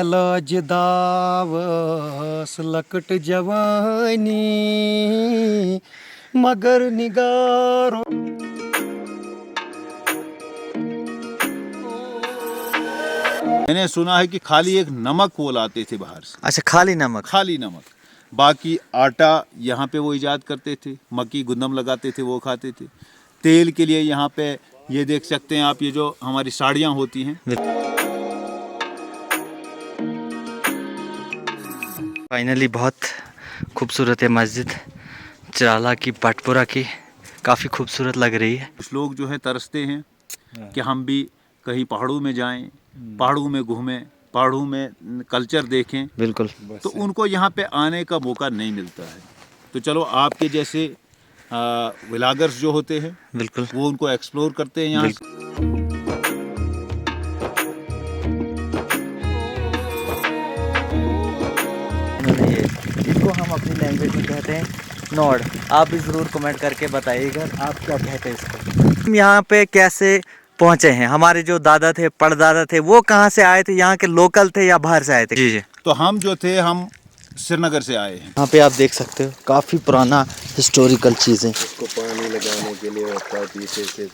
लाजदावस लकट जवानी मगर निगारों। मैंने सुना है कि खाली एक नमक वो लाते थे बाहर से। अच्छा, खाली नमक। खाली नमक, बाकी आटा यहाँ पे वो इजाद करते थे, मक्की गुंदम लगाते थे, वो खाते थे। तेल के लिए यहाँ पे ये देख सकते हैं आप, ये जो हमारी साड़ियाँ होती हैं। फाइनली बहुत खूबसूरत है मस्जिद चिराला की, पटपुरा की, काफ़ी खूबसूरत लग रही है। कुछ लोग जो है तरसते हैं कि हम भी कहीं पहाड़ों में जाएं, पहाड़ों में घूमें, पहाड़ों में कल्चर देखें। बिल्कुल। तो उनको यहाँ पे आने का मौका नहीं मिलता है। तो चलो आपके जैसे व्लॉगर्स जो होते हैं, बिल्कुल, वो उनको एक्सप्लोर करते हैं यहाँ। इसको हम अपनी लैंग्वेज में कहते हैं नॉड। आप भी ज़रूर कमेंट करके बताइएगा आप क्या कहते हैं इसको। हम यहाँ पे कैसे पहुँचे हैं, हमारे जो दादा थे, परदादा थे, वो कहाँ से आए थे? यहाँ के लोकल थे या बाहर से आए थे? जी जी। तो हम जो थे, हम श्रीनगर से आए हैं। यहाँ पे आप देख सकते हो काफ़ी पुराना हिस्टोरिकल चीज़ें। इसको पानी लगाने के लिए होता है पीछे से।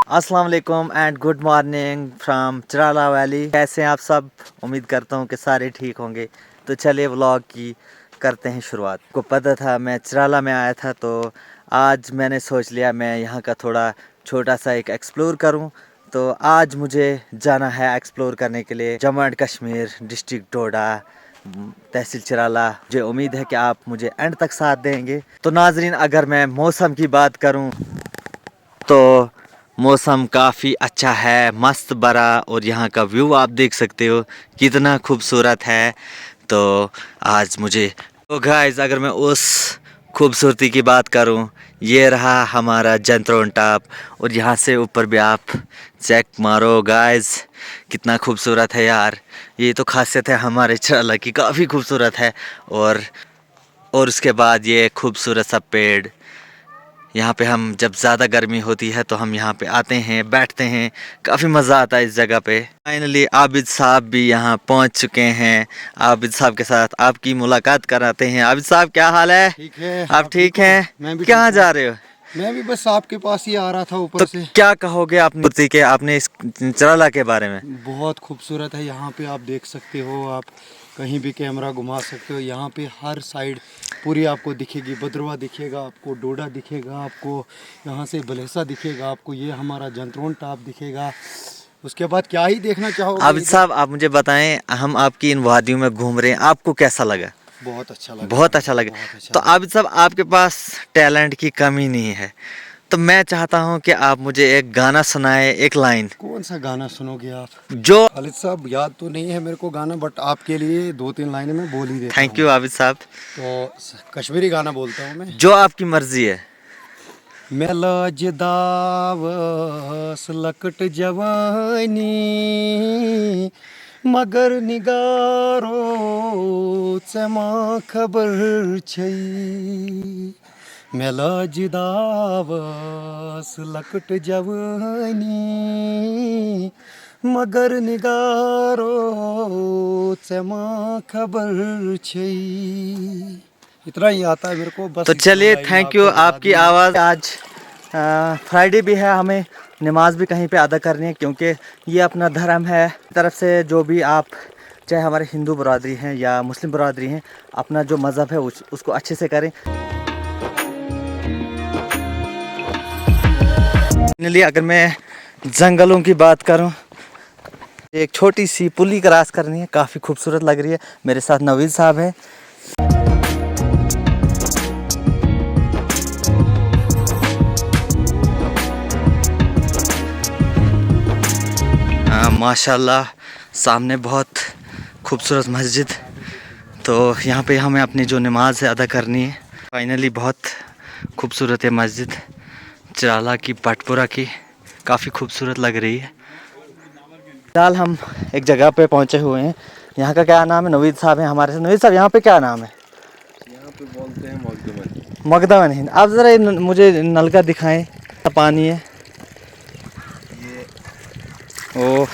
अस्सलाम वालेकुम and good morning from Chirala valley. कैसे हैं आप सब? उम्मीद करता हूँ कि सारे ठीक होंगे। तो चलिए व्लॉग की करते हैं शुरुआत। को पता था मैं चिराला में आया था, तो आज मैंने सोच लिया मैं यहाँ का थोड़ा छोटा सा एक एक्सप्लोर करूँ। तो आज मुझे जाना है एक्सप्लोर करने के लिए जम्मू एंड कश्मीर, डिस्ट्रिक्ट डोडा, तहसील चिराला। मुझे उम्मीद है कि आप मुझे एंड तक साथ देंगे। तो नाजरीन, अगर मैं मौसम की बात करूँ तो मौसम काफ़ी अच्छा है, मस्त बड़ा, और यहाँ का व्यू आप देख सकते हो कितना खूबसूरत है। तो आज मुझे तो गाइस, अगर मैं उस खूबसूरती की बात करूँ, ये रहा हमारा जंत्रोन टॉप, और यहाँ से ऊपर भी आप चेक मारो गाइस, कितना खूबसूरत है यार। ये तो खासियत है हमारे चिराला की, काफ़ी खूबसूरत है। और उसके बाद ये खूबसूरत सा पेड़, यहाँ पे हम जब ज़्यादा गर्मी होती है तो हम यहाँ पे आते हैं, बैठते हैं, काफ़ी मज़ा आता है इस जगह पे। फाइनली आबिद साहब भी यहाँ पहुँच चुके हैं। आबिद साहब के साथ आपकी मुलाकात कराते हैं। आबिद साहब, क्या हाल है? ठीक है। आप ठीक हैं? मैं भी कहाँ ठीक हूँ। जा रहे हो? मैं भी बस आपके पास ही आ रहा था ऊपर तो से। क्या कहोगे आपने इस चिराला के बारे में? बहुत खूबसूरत है यहाँ पे, आप देख सकते हो, आप कहीं भी कैमरा घुमा सकते हो। यहाँ पे हर साइड पूरी आपको दिखेगी, भद्रवा दिखेगा आपको, डोडा दिखेगा आपको, यहाँ से बलेसा दिखेगा आपको, ये हमारा जंत्रोन टॉप दिखेगा। उसके बाद क्या ही देखना चाहोगे? आबिद साहब, आप मुझे बताएं, हम आपकी इन वादियों में घूम रहे हैं, आपको कैसा लगा? बहुत अच्छा लगा। बहुत अच्छा लगा। बहुत अच्छा तो लगा। आबिद साहब, आपके पास टैलेंट की कमी नहीं है, तो मैं चाहता हूं कि आप मुझे एक गाना सुनाए, एक लाइन। कौन सा गाना सुनोगे आप? जो खालिद साहब, याद तो नहीं है मेरे को गाना, बट आपके लिए 2-3 लाइनें मैं बोल ही देता थैंक यू आबिद साहब। तो कश्मीरी गाना बोलता हूँ मैं। जो आपकी मर्जी है। मैं लाजदावस लकट जवानी मगर निगारों चमा खबर छई। मैं लाजदावस लकट जवानी मगर निगारों चमा खबर छई। इतना ही आता है मेरे को बस। तो चलिए, थैंक यू। आपकी आवाज़, आज फ्राइडे भी है, हमें नमाज भी कहीं पे अदा करनी है, क्योंकि ये अपना धर्म है। तरफ से जो भी आप, चाहे हमारे हिंदू बरादरी हैं या मुस्लिम बरादरी हैं, अपना जो मज़हब है उसको अच्छे से करें। फाइनली अगर मैं जंगलों की बात करूं, एक छोटी सी पुली क्रॉस करनी है, काफ़ी खूबसूरत लग रही है। मेरे साथ नवीद साहब है। माशाल्लाह, सामने बहुत खूबसूरत मस्जिद। तो यहाँ पे हमें अपनी जो नमाज है अदा करनी है। फाइनली बहुत खूबसूरत है मस्जिद चिराला की, पटपुरा की, काफ़ी खूबसूरत लग रही है। फिलहाल हम एक जगह पे पहुँचे हुए हैं। यहाँ का क्या नाम है? नवीद साहब हैं हमारे साथ। नवीद साहब, यहाँ पे क्या नाम है? यहाँ पे बोलते हैं मकदमन। मकदमन हिंद। आप ज़रा मुझे नल का दिखाएँ, पानी है। ये ओह,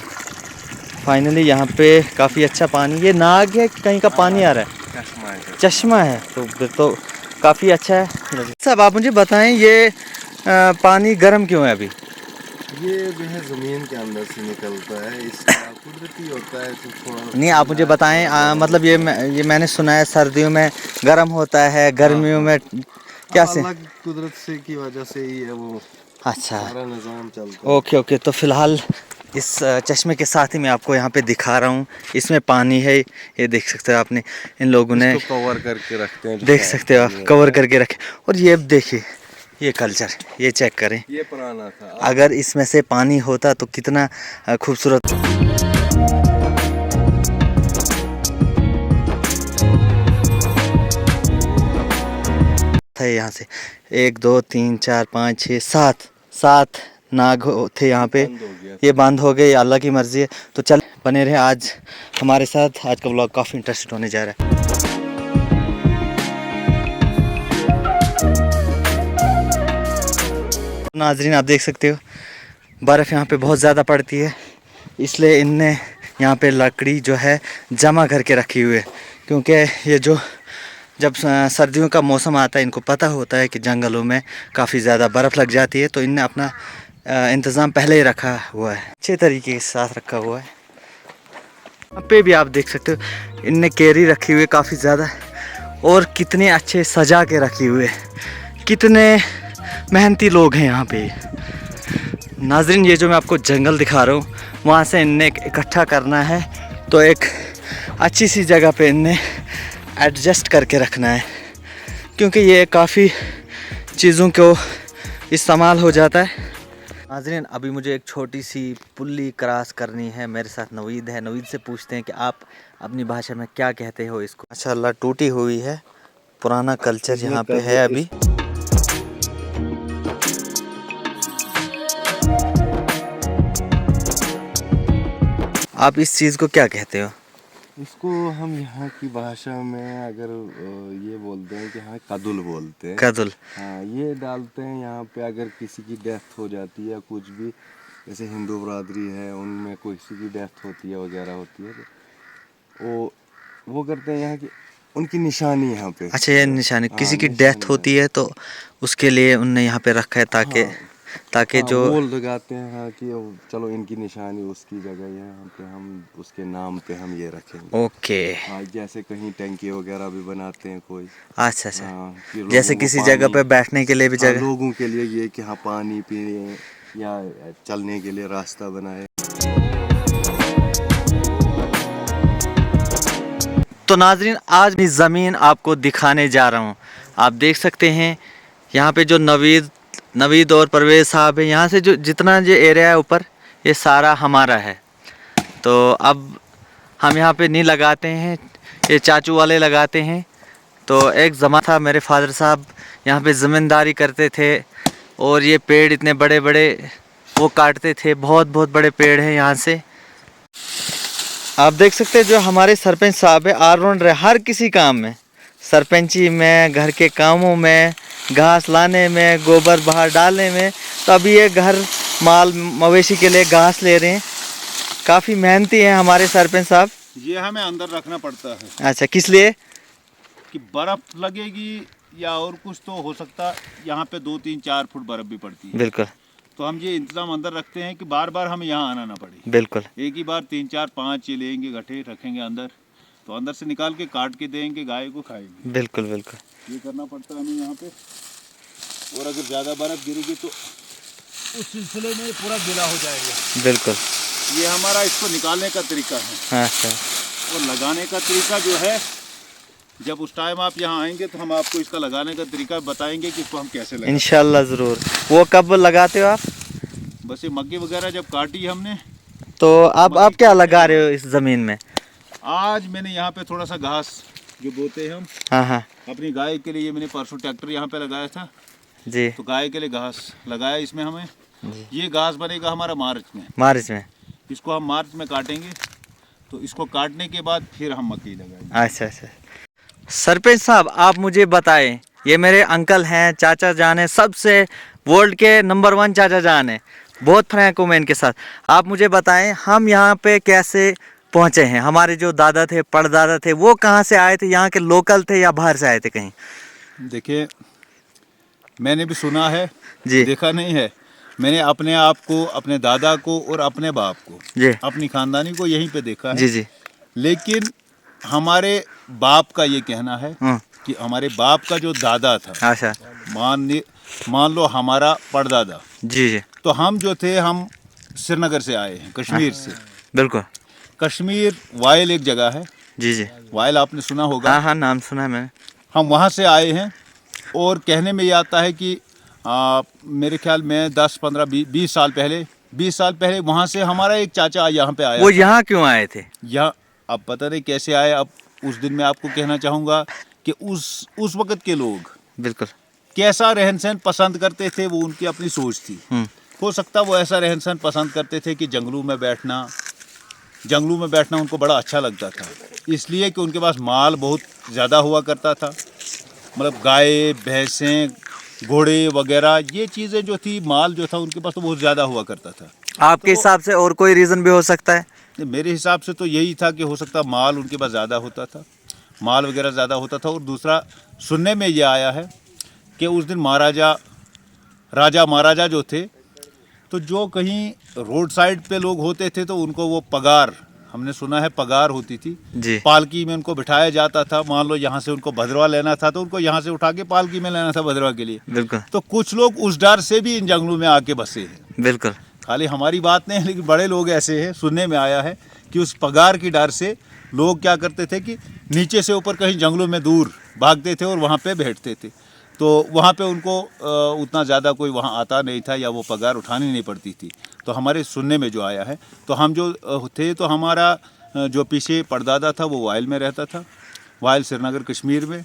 फाइनली यहाँ पे काफ़ी अच्छा पानी, ये नाग है कि कहीं का पानी आ रहा है? चश्मा है। चश्मा है, तो फिर तो काफ़ी अच्छा है। साहब आप मुझे बताएं ये पानी गर्म क्यों है अभी? ये जो है ज़मीन के अंदर से निकलता है, इसका कुदरती होता है। थोड़ा नहीं आप मुझे बताएं मतलब ये मैंने सुना है सर्दियों में गर्म होता है, गर्मियों में क्या से? अलग कुदरत से की वजह से ही है वो अच्छा, सारा निज़ाम चलता है। Okay okay. तो फिलहाल इस चश्मे के साथ ही मैं आपको यहाँ पे दिखा रहा हूँ, इसमें पानी है, ये देख सकते हो आपने, इन लोगों ने इसको कवर करके रखते हैं, देख सकते हो आप कवर करके रखे। और ये देखिए ये कल्चर, ये चेक करें, ये पुराना था। अगर इसमें से पानी होता तो कितना खूबसूरत। है यहाँ से 1 2 3 4 5 6 7 नाग थे यहाँ पे, बंद हो गया। ये बंद हो गए, अल्लाह की मर्जी है। तो चल बने रहे आज हमारे साथ, आज का व्लॉग काफ़ी इंटरेस्टेड होने जा रहा है। नाजरीन आप देख सकते हो बर्फ़ यहाँ पे बहुत ज़्यादा पड़ती है, इसलिए इनने यहाँ पे लकड़ी जो है जमा करके रखी हुई है, क्योंकि ये जो जब सर्दियों का मौसम आता है इनको पता होता है कि जंगलों में काफ़ी ज़्यादा बर्फ़ लग जाती है, तो इनने अपना इंतज़ाम पहले ही रखा हुआ है, अच्छे तरीके के साथ रखा हुआ है। यहाँ पे भी आप देख सकते हो इनने केरी रखी हुई है काफ़ी ज़्यादा, और कितने अच्छे सजा के रखी हुए, कितने मेहनती लोग हैं यहाँ पे। नाजरीन ये जो मैं आपको जंगल दिखा रहा हूँ वहाँ से इनने इकट्ठा करना है, तो एक अच्छी सी जगह पे इनने एडजस्ट करके रखना है, क्योंकि ये काफ़ी चीज़ों को इस्तेमाल हो जाता है। नाज़रीन अभी मुझे एक छोटी सी पुल्ली क्रॉस करनी है, मेरे साथ नवीद है, नवीद से पूछते हैं कि आप अपनी भाषा में क्या कहते हो इसको। माशाल्लाह टूटी हुई है, पुराना कल्चर यहाँ पे है अभी। आप इस चीज़ को क्या कहते हो? इसको हम यहाँ की भाषा में अगर ये बोलते हैं कि हाँ कदुल बोलते हैं। कदुल, हाँ ये डालते हैं यहाँ पे, अगर किसी की डेथ हो जाती है या कुछ भी, जैसे हिंदू बरादरी है उनमें कोई किसी की डेथ होती है वगैरह होती है, तो वो करते हैं यहाँ की उनकी निशानी यहाँ पे। अच्छा ये निशानी, हाँ, किसी की निशानी डेथ होती है तो उसके लिए उनने यहाँ पे रखा है, ताकि हाँ, जो बोल लगाते हैं हाँ कि चलो इनकी निशानी उसकी जगह है, यहाँ पे हम उसके नाम पे हम ये रखेंगे। ओके, हाँ जैसे कहीं टंकी वगैरह भी बनाते हैं कोई। अच्छा अच्छा, हाँ, कि जैसे लोगों को किसी जगह पे बैठने के लिए भी हाँ, जगह। लोगों के लिए ये कि हाँ पानी पीने या चलने के लिए रास्ता बनाए। तो नाजरीन आज भी ज़मीन आपको दिखाने जा रहा हूँ, आप देख सकते हैं यहाँ पे जो नवीद और परवेज़ साहब है, यहाँ से जो जितना जो एरिया है ऊपर ये सारा हमारा है। तो अब हम यहाँ पे नहीं लगाते हैं, ये चाचू वाले लगाते हैं। तो एक ज़माना था मेरे फादर साहब यहाँ पे ज़मींदारी करते थे, और ये पेड़ इतने बड़े बड़े वो काटते थे, बहुत बहुत बड़े पेड़ हैं यहाँ से। आप देख सकते हैं जो हमारे सरपंच साहब है ऑलराउंडर है हर किसी काम में, सरपंची में, घर के कामों में, घास लाने में, गोबर बाहर डालने में। तो अभी ये घर माल मवेशी के लिए घास ले रहे हैं, काफ़ी मेहनती हैं हमारे सरपंच साहब। ये हमें अंदर रखना पड़ता है अच्छा किस लिए? कि बर्फ लगेगी या और कुछ तो हो सकता, यहाँ पे 2 3 4 फुट बर्फ भी पड़ती है, बिल्कुल तो हम ये इंतजाम अंदर रखते हैं कि बार बार हमें यहाँ आना ना पड़े। बिल्कुल, एक ही बार 3 4 5 ये लेंगे, गठे रखेंगे अंदर, तो अंदर से निकाल के काट के देंगे, गाय को खाएंगे। बिल्कुल बिल्कुल ये करना पड़ता है हमें यहाँ पे। और अगर ज़्यादा बर्फ गिरेगी तो उस सिलसिले में पूरा गीला हो जाएगा। बिल्कुल, ये हमारा इसको निकालने का तरीका है। अच्छा और लगाने का तरीका जो है, जब उस टाइम आप यहाँ आएंगे तो हम आपको इसका लगाने का तरीका बताएंगे कि इसको हम कैसे लगाएं। इंशाल्लाह ज़रूर। वो कब लगाते हो आप? बस ये मक्की वगैरह जब काटी हमने, तो आप क्या लगा रहे हो इस ज़मीन में? आज मैंने यहाँ पे थोड़ा सा घास जो बोते हैं हम हाँ हाँ अपनी गाय के लिए, ये मैंने परसों ट्रैक्टर यहाँ पे लगाया था, जी तो गाय के लिए घास लगाया इसमें हमें। ये घास बनेगा हमारा मार्च में, इसको हम मार्च में काटेंगे, तो इसको काटने के बाद फिर हम मक्की लगाएंगे। अच्छा अच्छा। सरपंच साहब आप मुझे बताएं, ये मेरे अंकल हैं, चाचा जान है, सबसे वर्ल्ड के नंबर 1 चाचा जान है, बहुत फ्रैंक हूँ मैं इनके साथ। आप मुझे बताएं हम यहाँ पे कैसे पहुँचे हैं? हमारे जो दादा थे, परदादा थे, वो कहाँ से आए थे? यहाँ के लोकल थे या बाहर से आए थे कहीं? देखिए, मैंने भी सुना है, जी देखा नहीं है। मैंने अपने आप को, अपने दादा को और अपने बाप को, जी अपनी खानदानी को यहीं पे देखा है। जी जी। लेकिन हमारे बाप का ये कहना है कि हमारे बाप का जो दादा था, अच्छा। मान लो हमारा परदादा, जी जी तो हम जो थे, हम श्रीनगर से आए हैं, कश्मीर से। बिल्कुल। कश्मीर वाइल एक जगह है, जी जी। वाइल आपने सुना होगा। हाँ हाँ, नाम सुना है मैंने। हम वहाँ से आए हैं और कहने में ये आता है कि मेरे ख्याल में 10-15-20 साल पहले वहाँ से हमारा एक चाचा यहाँ पे आया वो था। यहाँ क्यों आए थे? यहाँ अब पता नहीं कैसे आए। अब उस दिन मैं आपको कहना चाहूँगा कि उस वक़्त के लोग बिल्कुल। कैसा रहन सहन पसंद करते थे, वो उनकी अपनी सोच थी। हो सकता वो ऐसा रहन सहन पसंद करते थे कि जंगलों में बैठना उनको बड़ा अच्छा लगता था, इसलिए कि उनके पास माल बहुत ज़्यादा हुआ करता था। मतलब गाय, भैंसें, घोड़े वगैरह ये चीज़ें जो थी, माल जो था उनके पास तो बहुत ज़्यादा हुआ करता था। आपके हिसाब से और कोई रीज़न भी हो सकता है? मेरे हिसाब से तो यही था कि हो सकता माल उनके पास ज़्यादा होता था, माल वगैरह ज़्यादा होता था। और दूसरा सुनने में ये आया है कि उस दिन राजा महाराजा जो थे, तो जो कहीं रोड साइड पे लोग होते थे तो उनको वो पगार, हमने सुना है पगार होती थी जी। पालकी में उनको बिठाया जाता था। मान लो यहाँ से उनको भद्रवा लेना था तो उनको यहाँ से उठा के पालकी में लेना था भद्रवा के लिए। बिल्कुल तो कुछ लोग उस डर से भी इन जंगलों में आके बसे हैं। बिल्कुल। खाली हमारी बात नहीं है, लेकिन बड़े लोग ऐसे हैं, सुनने में आया है कि उस पगार की डर से लोग क्या करते थे कि नीचे से ऊपर कहीं जंगलों में दूर भागते थे और वहाँ पे बैठते थे। तो वहाँ पे उनको उतना ज़्यादा कोई वहाँ आता नहीं था या वो पगार उठानी नहीं पड़ती थी। तो हमारे सुनने में जो आया है, तो हम जो थे, तो हमारा जो पीछे परदादा था वो वाइल में रहता था, वाइल श्रीनगर कश्मीर में।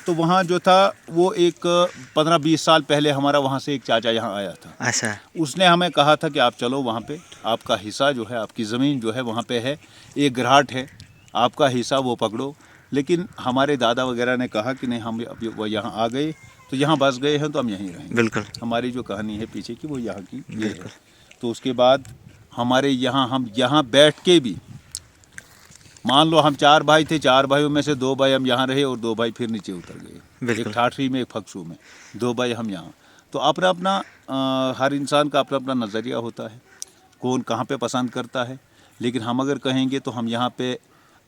तो वहाँ जो था वो एक 15-20 साल पहले हमारा वहाँ से एक चाचा यहाँ आया था। अच्छा। उसने हमें कहा था कि आप चलो वहाँ पे, आपका हिस्सा जो है, आपकी ज़मीन जो है वहाँ पे है, एक घराट है, आपका हिस्सा वो पकड़ो। लेकिन हमारे दादा वगैरह ने कहा कि नहीं, हम अब वो यहाँ आ गए तो यहाँ बस गए हैं तो हम यहीं रहेंगे। बिल्कुल। हमारी जो कहानी है पीछे की वो यहाँ की ये है। तो उसके बाद हमारे यहाँ, हम यहाँ बैठ के भी, मान लो हम 4 भाई थे, 4 भाइयों में से 2 भाई हम यहाँ रहे और 2 भाई फिर नीचे उतर गए, एक ठाठरी में एक फक्सू में, 2 भाई हम यहाँ। तो अपना अपना हर इंसान का अपना अपना नज़रिया होता है, कौन कहाँ पे पसंद करता है। लेकिन हम अगर कहेंगे तो हम यहाँ पे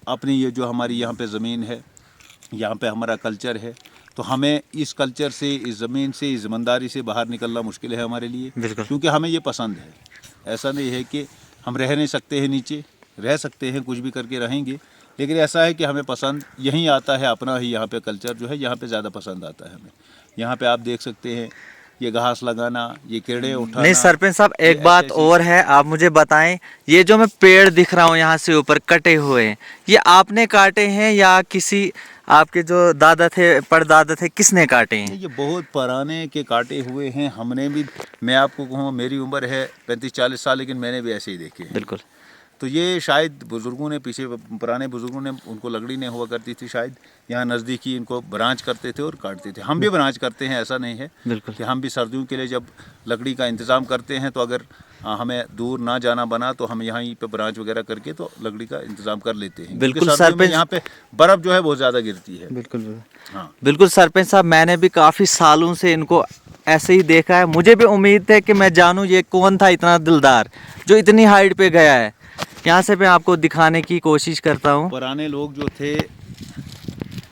अपनी ये जो हमारी यहाँ पे ज़मीन है, यहाँ पे हमारा कल्चर है, तो हमें इस कल्चर से, इस ज़मीन से, इस ज़मींदारी से बाहर निकलना मुश्किल है हमारे लिए, क्योंकि हमें ये पसंद है। ऐसा नहीं है कि हम रह नहीं सकते हैं नीचे, रह सकते हैं, कुछ भी करके रहेंगे, लेकिन ऐसा है कि हमें पसंद यहीं आता है, अपना ही यहाँ पे कल्चर जो है यहाँ पे ज़्यादा पसंद आता है हमें। यहाँ पे आप देख सकते हैं ये घास लगाना, ये कीड़े उठाना। नहीं सरपंच साहब, एक बात और है, आप मुझे बताएं, ये जो मैं पेड़ दिख रहा हूँ यहाँ से ऊपर कटे हुए, ये आपने काटे हैं या किसी आपके जो दादा थे, परदादा थे, किसने काटे हैं? ये बहुत पुराने के काटे हुए हैं। हमने भी, मैं आपको कहूँ, मेरी उम्र है 35-40 साल, लेकिन मैंने भी ऐसे ही देखे हैं। बिल्कुल। तो ये शायद बुज़ुर्गों ने, पीछे पुराने बुज़ुर्गों ने, उनको लकड़ी नहीं हुआ करती थी शायद, यहाँ नज़दीकी इनको ब्रांच करते थे और काटते थे। हम भी ब्रांच करते हैं, ऐसा नहीं है बिल्कुल। कि हम भी सर्दियों के लिए जब लकड़ी का इंतज़ाम करते हैं, तो अगर हमें दूर ना जाना बना तो हम यहाँ पे ब्रांच वगैरह करके तो लकड़ी का इंतज़ाम कर लेते हैं। बिल्कुल सरपंच, यहाँ पे बर्फ़ जो है बहुत ज़्यादा गिरती है। बिल्कुल। हाँ बिल्कुल सरपंच साहब, मैंने भी काफ़ी सालों से इनको ऐसे ही देखा है। मुझे भी उम्मीद है कि मैं जानूँ ये कौन था इतना दिलदार जो इतनी हाइट पे गया है। यहाँ से मैं आपको दिखाने की कोशिश करता हूँ। पुराने लोग जो थे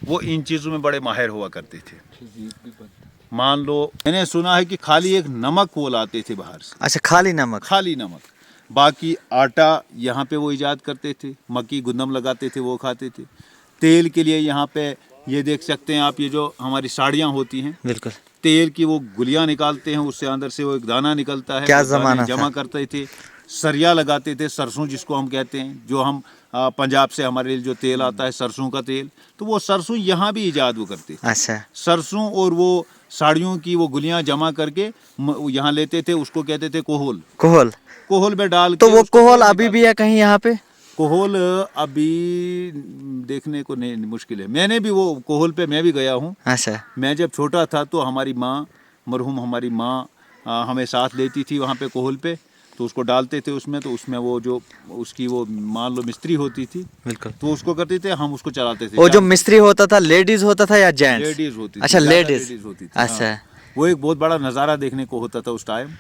वो इन चीज़ों में बड़े माहिर हुआ करते थे। मान लो, मैंने सुना है कि खाली एक नमक वो लाते थे बाहर से। अच्छा, खाली नमक? खाली नमक, बाकी आटा यहाँ पे वो ईजाद करते थे, मक्की गुंदम लगाते थे, वो खाते थे। तेल के लिए यहाँ पे ये देख सकते हैं आप, ये जो हमारी साड़ियाँ होती हैं, बिल्कुल, तेल की वो गुलियाँ निकालते हैं, उससे अंदर से वो एक दाना निकलता है। क्या वो दाने ज़माना जमा था। करते थे। सरिया लगाते थे, सरसों जिसको हम कहते हैं, जो हम पंजाब से हमारे लिए जो तेल आता है सरसों का तेल, तो वो सरसों यहाँ भी ईजाद वो करते थे। अच्छा। सरसों और वो साड़ियों की वो गुलियाँ जमा करके यहाँ लेते थे, उसको कहते थे कोहल। कोहल? कोहल में डाल तो के वो उसको कोहल तेल अभी भी है कहीं यहाँ पे? कोहल अभी देखने को नहीं, मुश्किल है। मैंने भी वो कोहल पे मैं भी गया हूँ। अच्छा। मैं जब छोटा था तो हमारी माँ, मरहूम हमारी माँ, हमें साथ लेती थी वहाँ पे कोहल पे। तो उसको डालते थे उसमें, तो उसमें वो जो उसकी वो मान लो मिस्त्री होती थी, बिल्कुल। तो उसको करते थे, हम उसको चलाते थे। वो जो मिस्त्री होता था लेडीज होता था या जेंट्स? लेडीज होती थी। अच्छा, ज़्यादा लेडीज होती थी। अच्छा। हाँ। वो एक बहुत बड़ा नज़ारा देखने को होता था उस टाइम।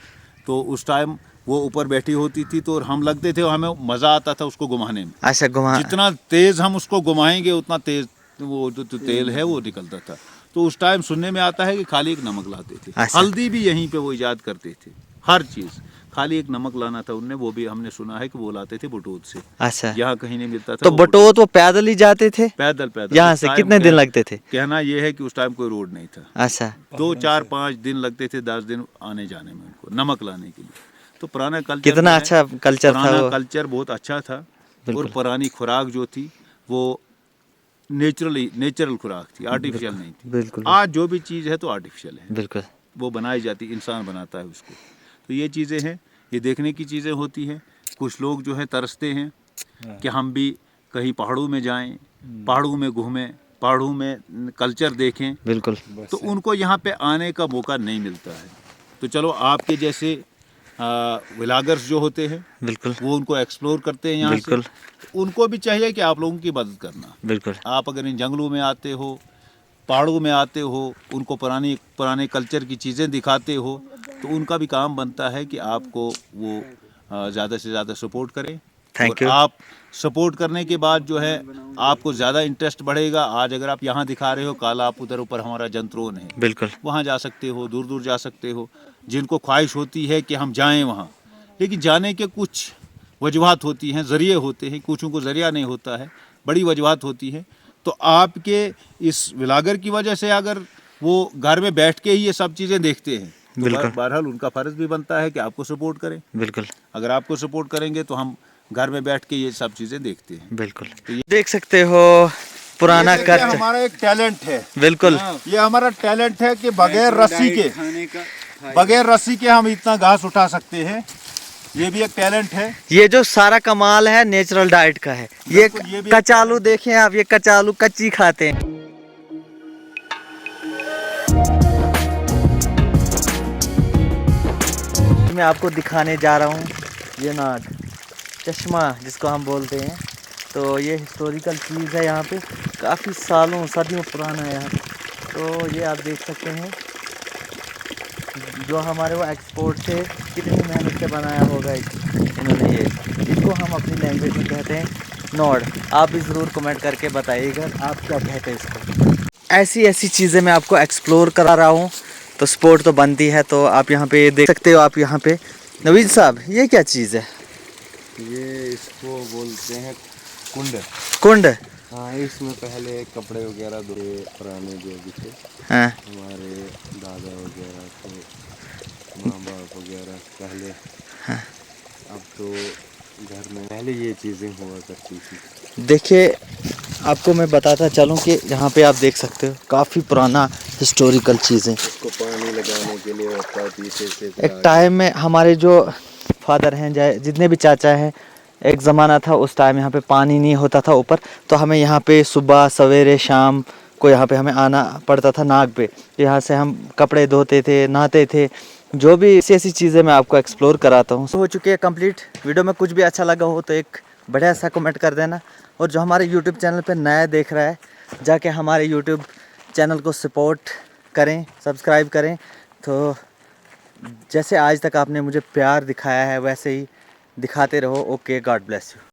तो उस टाइम वो ऊपर बैठी होती थी, तो हम लगते थे, हमें मज़ा आता था उसको घुमाने में। अच्छा, घुमा। जितना तेज़ हम उसको घुमाएंगे उतना तेज़ वो जो तेल है वो निकलता था। तो उस टाइम सुनने में आता है कि खाली एक नमक लाते थे। अच्छा। हल्दी भी यहीं पे वो ईजाद करते थे, हर चीज़। खाली एक नमक लाना था उनने, वो भी हमने सुना है कि वो लाते थे बटोत से। अच्छा, यहाँ कहीं नहीं मिलता था। तो वो बटोत वो पैदल ही जाते थे? पैदल पैदल। यहाँ उस से टाइम कितने दिन लगते थे? कहना ये है कि उस टाइम कोई रोड नहीं था। अच्छा, 2 4 5 दिन लगते थे, 10 दिन आने जाने में उनको नमक लाने के लिए। तो पुराना कल्चर कितना जो है, अच्छा कल्चर था पुराना वो। कल्चर बहुत अच्छा था। और बिल्कुल। पुरानी खुराक जो थी वो नेचुरल खुराक थी, आर्टिफिशियल नहीं थी। बिल्कुल आज जो भी चीज़ है तो आर्टिफिशियल है, बिल्कुल। वो बनाई जाती, इंसान बनाता है उसको। तो ये चीज़ें हैं, ये देखने की चीज़ें होती हैं। कुछ लोग जो है तरसते हैं कि हम भी कहीं पहाड़ों में जाएं, पहाड़ों में घूमें, पहाड़ों में कल्चर देखें। बिल्कुल तो उनको यहाँ पे आने का मौका नहीं मिलता है। तो चलो आपके जैसे व्लॉगर्स जो होते हैं बिल्कुल वो उनको एक्सप्लोर करते हैं यहाँ से। बिल्कुल तो उनको भी चाहिए कि आप लोगों की मदद करना। बिल्कुल। आप अगर इन जंगलों में आते हो, पहाड़ों में आते हो, उनको पुराने कल्चर की चीज़ें दिखाते हो, तो उनका भी काम बनता है कि आपको वो ज़्यादा से ज़्यादा सपोर्ट करें। Thank और you. आप सपोर्ट करने के बाद जो है आपको ज़्यादा इंटरेस्ट बढ़ेगा। आज अगर आप यहाँ दिखा रहे हो, कल आप उधर ऊपर हमारा जंत्रोन है, बिल्कुल वहाँ जा सकते हो, दूर दूर जा सकते हो। जिनको ख्वाहिश होती है कि हम जाएं वहाँ, लेकिन जाने के कुछ वजूहत होती हैं, ज़रिए होते हैं, कुछों को ज़रिया नहीं होता है, बड़ी वजूहत होती हैं। तो आपके इस व्लॉगर की वजह से अगर वो घर में बैठ के ही ये सब चीज़ें देखते हैं, तो बिल्कुल। बहरहाल उनका फ़र्ज़ भी बनता है कि आपको सपोर्ट करें। बिल्कुल अगर आपको सपोर्ट करेंगे तो हम घर में बैठ के ये सब चीज़ें देखते हैं। बिल्कुल। तो ये देख सकते हो पुराना ये देखिए, कल्चर। हमारा एक टैलेंट है। बिल्कुल ये हमारा टैलेंट है कि बगैर रस्सी के हम इतना घास उठा सकते हैं। ये भी एक टैलेंट है। ये जो सारा कमाल है नेचुरल डाइट का है। ये बिल्कुल, ये भी कचालू देखें आप, ये कचालू कच्ची खाते हैं। मैं आपको दिखाने जा रहा हूँ ये नाग चश्मा जिसको हम बोलते हैं। तो ये हिस्टोरिकल चीज़ है, यहाँ पे काफ़ी सालों सदियों पुराना है यहाँ पे। तो ये आप देख सकते हैं जो हमारे वो एक्सपोर्ट से कितनी मेहनत से बनाया होगा इन्होंने। ये इसको हम अपनी लैंग्वेज में कहते हैं नॉड। आप भी ज़रूर कमेंट करके बताइएगा आप क्या कहते हैं इसको। ऐसी ऐसी चीज़ें मैं आपको एक्सप्लोर करा रहा हूँ, तो स्पोर्ट तो बनती है। तो आप यहाँ पे देख सकते हो, आप यहाँ पे नवीद साहब ये क्या चीज़ है? ये इसको बोलते हैं कुंड। कुंड? हाँ, इसमें पहले कपड़े वगैरह धोए, पुराने जो भी थे हाँ हमारे दादा वगैरह थे, माँ बाप वगैरह पहले। हाँ। अब तो घर में पहले ये चीज़ें हुआ करती थी। देखिए आपको मैं बताता चलूँ कि यहाँ पे आप देख सकते हो काफ़ी पुराना हिस्टोरिकल चीज़ें। इसको पानी लगाने के लिए होता है पीछे से। एक टाइम में हमारे जो फादर हैं, चाहे जितने भी चाचा हैं, एक ज़माना था उस टाइम यहाँ पे पानी नहीं होता था ऊपर, तो हमें यहाँ पे सुबह सवेरे शाम को यहाँ पे हमें आना पड़ता था नाग पे। यहाँ से हम कपड़े धोते थे, नहाते थे, जो भी ऐसी ऐसी चीज़ें मैं आपको एक्सप्लोर कराता हूँ। हो चुकी है कंप्लीट। वीडियो में कुछ भी अच्छा लगा हो तो एक बढ़िया सा कमेंट कर देना। और जो हमारे यूट्यूब चैनल पे नया देख रहा है, जाके हमारे यूट्यूब चैनल को सपोर्ट करें, सब्सक्राइब करें। तो जैसे आज तक आपने मुझे प्यार दिखाया है वैसे ही दिखाते रहो। Okay, God bless you.